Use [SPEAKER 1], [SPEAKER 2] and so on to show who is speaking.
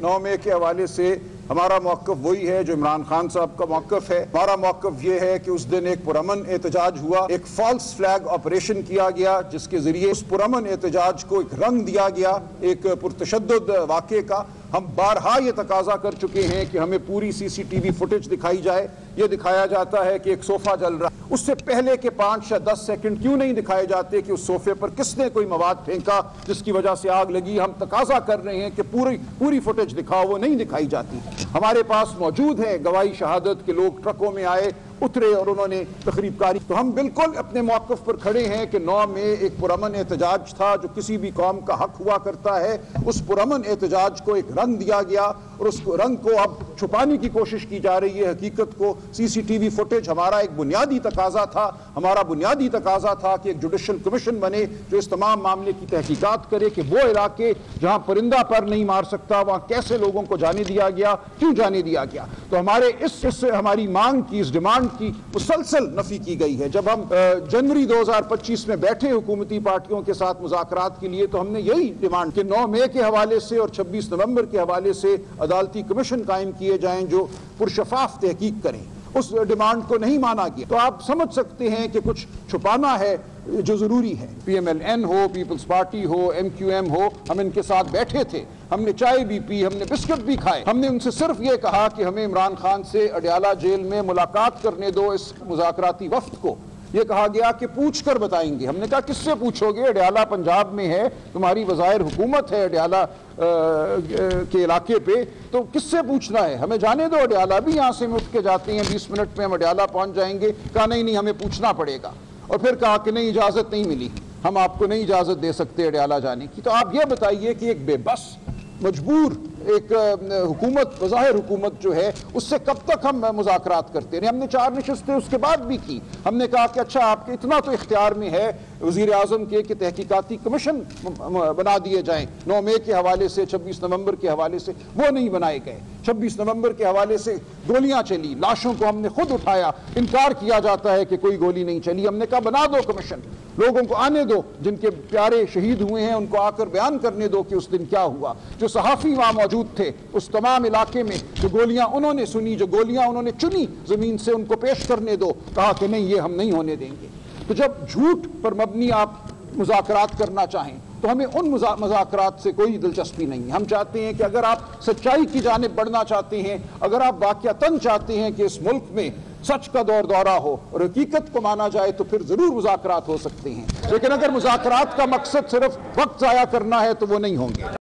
[SPEAKER 1] 9 मई के हवाले से हमारा मौक़िफ़ वही है जो इमरान खान साहब का मौक़िफ़ है। हमारा मौक़िफ़ ये है कि उस दिन एक पुरअमन एहतजाज हुआ, एक फॉल्स फ्लैग ऑपरेशन किया गया जिसके ज़रिए उस पुरअमन एहतजाज को एक रंग दिया गया, एक पुरतशद्दुद वाक़े का। हम बारहा ये तकाजा कर चुके हैं कि हमें पूरी CCTV फुटेज दिखाई जाए। ये दिखाया जाता है कि एक सोफ़ा जल रहा है, उससे पहले के 5 या 10 सेकंड क्यों नहीं दिखाए जाते कि उस सोफ़े पर किसने कोई मवाद फेंका जिसकी वजह से आग लगी। हम तकाजा कर रहे हैं कि पूरी फुटेज दिखाओ, वो नहीं दिखाई जाती। हमारे पास मौजूद है गवाही शहादत के लोग ट्रकों में आए, उतरे और उन्होंने तकरीबकारी। तो हम बिल्कुल अपने मौक़िफ़ पर खड़े हैं कि 9 मई एक पुरअमन एहतजाज था जो किसी भी कौम का हक हुआ करता है। उस पुरअमन एहतजाज को एक रंग दिया गया और उस रंग को अब छुपाने की कोशिश की जा रही है। हकीकत को CCTV फुटेज हमारा एक बुनियादी तकाजा था। हमारा बुनियादी तकाजा था कि एक जुडिशल कमीशन बने जो इस तमाम मामले की तहकीकात करे कि वो इलाके जहाँ परिंदा पर नहीं मार सकता वहाँ कैसे लोगों को जाने दिया गया, क्यों जाने दिया गया। तो हमारे इस हमारी मांग की, इस डिमांड की मुसलसल नफी की गई है। जब हम जनवरी 2025 में बैठे हुकूमती पार्टियों के साथ मुज़ाकरात के लिए तो हमने यही डिमांड कि 9 मई के हवाले से और 26 नवंबर के हवाले से अदालती कमीशन कायम किए जाएं जो पुरशफाफ तहकीक करें। उस डिमांड को नहीं माना गया। तो आप समझ सकते हैं कि कुछ छुपाना है जो ज़रूरी है। PMLN हो, पीपल्स पार्टी हो, MQM हो, हम इनके साथ बैठे थे, हमने चाय भी पी, हमने बिस्किट भी खाए। हमने उनसे सिर्फ ये कहा कि हमें इमरान खान से अडयाला जेल में मुलाकात करने दो इस मुज़ाकराती वफ्द को। ये कहा गया कि पूछ कर बताएंगे। हमने कहा किससे पूछोगे, अडयाला पंजाब में है, तुम्हारी वज़ाहिर हुकूमत है अडयाला के इलाके पे, तो किससे पूछना है, हमें जाने दो अडयाला भी। यहाँ से हम उठ के जाते हैं, 20 मिनट में हम अडयाला पहुँच जाएंगे। कहा नहीं हमें पूछना पड़ेगा। और फिर कहा कि नहीं, इजाज़त नहीं मिली, हम आपको नहीं इजाज़त दे सकते अडयाला जाने की। तो आप ये बताइए कि एक बेबस मजबूर एक हुकूमत, वज़ाहिर हुकूमत जो है, उससे कब तक हम मुज़ाकरात करते रहे। हमने 4 नशिस्तें उसके बाद भी की। हमने कहा कि अच्छा आपके इतना तो इख्तियार में है वज़ीर आज़म के कि तहकीकाती कमीशन बना दिए जाएँ। 9 मई के हवाले से, 26 नवंबर के हवाले से, वो नहीं बनाए गए। 26 नवंबर के हवाले से गोलियां चली, लाशों को हमने खुद उठाया, इनकार किया जाता है कि कोई गोली नहीं चली। हमने कहा बना दो कमीशन, लोगों को आने दो, जिनके प्यारे शहीद हुए हैं उनको आकर बयान करने दो कि उस दिन क्या हुआ। जो सहाफ़ी वहाँ मौजूद थे उस तमाम इलाके में, जो गोलियां उन्होंने सुनी, जो गोलियां उन्होंने चुनी ज़मीन से, उनको पेश करने दो। कहा कि नहीं, ये हम नहीं होने देंगे। तो जब झूठ पर मबनी आप मुज़ाकरात करना चाहें तो हमें उन मुज़ाकरात से कोई दिलचस्पी नहीं है। हम चाहते हैं कि अगर आप सच्चाई की जानिब बढ़ना चाहते हैं, अगर आप वाक़यातन चाहते हैं कि इस मुल्क में सच का दौरा हो और हकीकत को माना जाए तो फिर ज़रूर मुज़ाकरात हो सकते हैं। लेकिन अगर मुज़ाकरात का मकसद सिर्फ वक्त ज़ाया करना है तो वो नहीं होंगे।